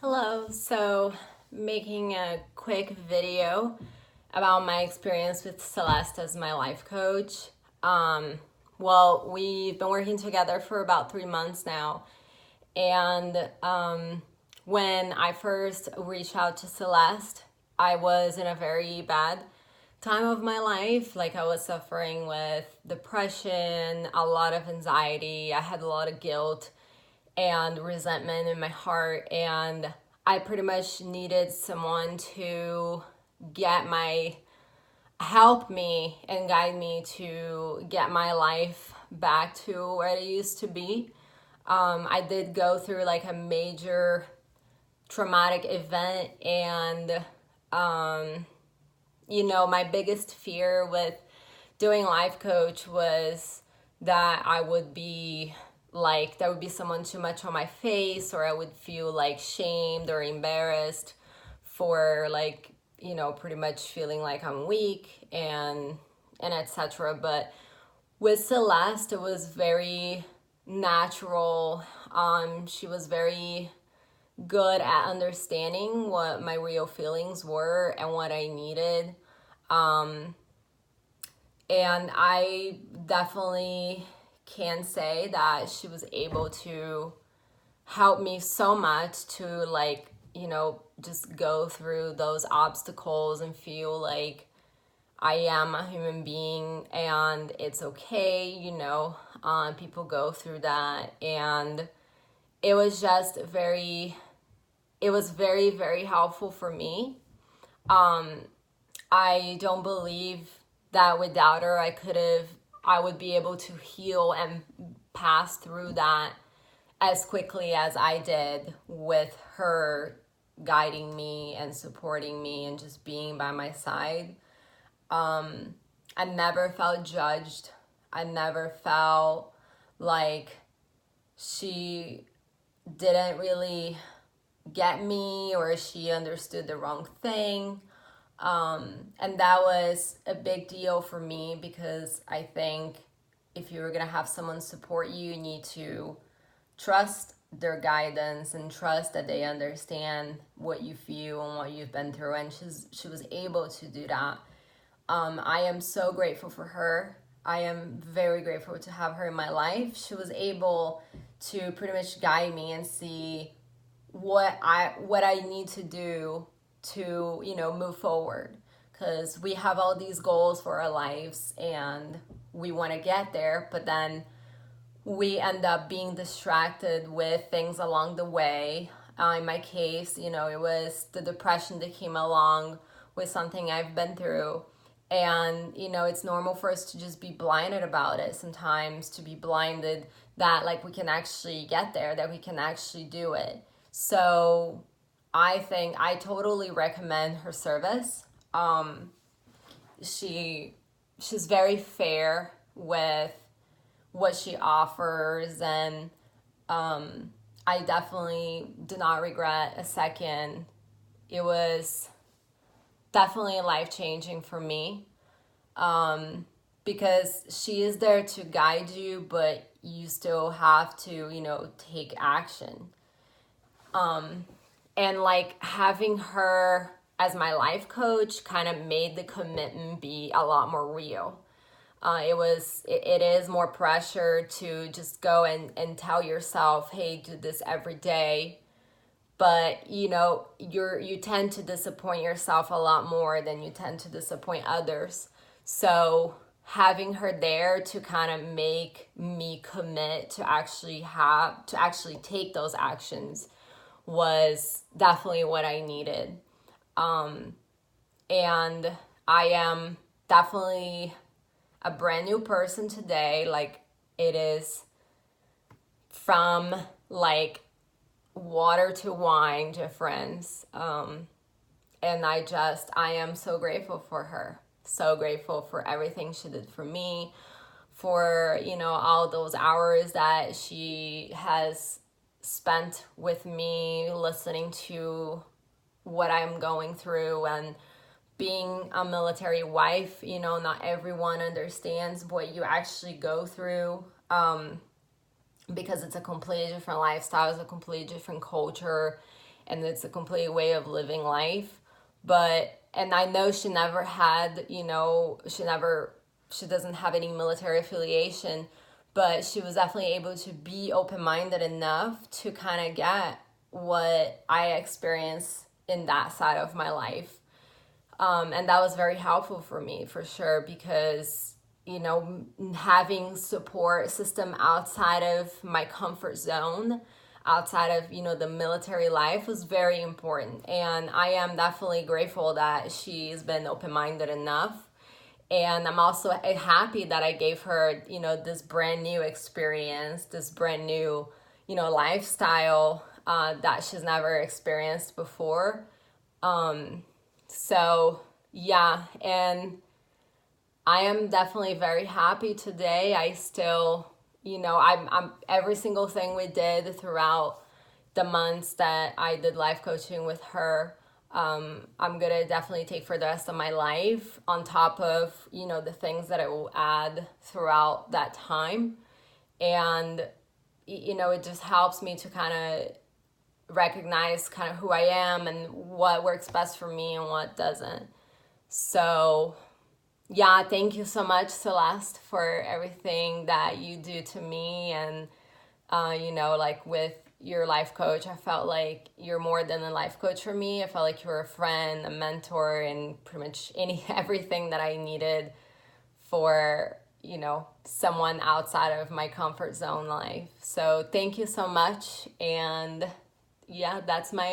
Hello, so making a quick video about my experience with Celeste as my life coach. We've been working together for about 3 months now, and when I first reached out to Celeste, I was in a very bad time of my life. Like, I was suffering with depression, a lot of anxiety, I had a lot of guilt and resentment in my heart, and I pretty much needed someone to get my help me and guide me to get my life back to where it used to be. I did go through like a major traumatic event, and my biggest fear with doing life coach was that I would be like, there would be someone too much on my face, or I would feel like shamed or embarrassed for like, pretty much feeling like I'm weak and etc. But with Celeste, it was very natural. She was very good at understanding what my real feelings were and what I needed. And I definitely can say that she was able to help me so much to just go through those obstacles and feel like I am a human being and it's okay. People go through that, and it was just very, very helpful for me. I don't believe that without her I would be able to heal and pass through that as quickly as I did, with her guiding me and supporting me and just being by my side. I never felt judged. I never felt like she didn't really get me or she understood the wrong thing. And that was a big deal for me, because I think if you were going to have someone support you, you need to trust their guidance and trust that they understand what you feel and what you've been through. And she was able to do that. I am so grateful for her. I am very grateful to have her in my life. She was able to pretty much guide me and see what I need to do to move forward, because we have all these goals for our lives and we want to get there, but then we end up being distracted with things along the way. In my case, it was the depression that came along with something I've been through. And, it's normal for us to just be blinded about it sometimes, to be blinded that like we can actually get there, that we can actually do it. So I think I totally recommend her service. She's very fair with what she offers, and I definitely do not regret a second. It was definitely life-changing for me, because she is there to guide you, but you still have to take action. And like, having her as my life coach kind of made the commitment be a lot more real. It is more pressure to just go and tell yourself, hey, do this every day. But you tend to disappoint yourself a lot more than you tend to disappoint others. So having her there to kind of make me commit to actually take those actions was definitely what I needed. And I am definitely a brand new person today. Like, it is from like water to wine difference. And I am so grateful for her. So grateful for everything she did for me, for, all those hours that she has spent with me, listening to what I'm going through. And being a military wife, not everyone understands what you actually go through, because it's a completely different lifestyle, it's a completely different culture, and it's a complete way of living life. And I know she never had, she doesn't have any military affiliation, but she was definitely able to be open-minded enough to kind of get what I experienced in that side of my life. And that was very helpful for me, for sure, because, having support system outside of my comfort zone, outside of, the military life was very important. And I am definitely grateful that she's been open-minded enough. And I'm also happy that I gave her, this brand new experience, this brand new, lifestyle that she's never experienced before. So yeah, and I am definitely very happy today. I still, I'm every single thing we did throughout the months that I did life coaching with her. I'm gonna definitely take for the rest of my life, on top of, the things that it will add throughout that time. And, it just helps me to kind of recognize kind of who I am and what works best for me and what doesn't. So yeah, thank you so much, Celeste, for everything that you do to me. And, like with your life coach, I felt like you're more than a life coach for me. I felt like you were a friend, a mentor, and pretty much everything that I needed for, someone outside of my comfort zone life. So thank you so much. And yeah, that's my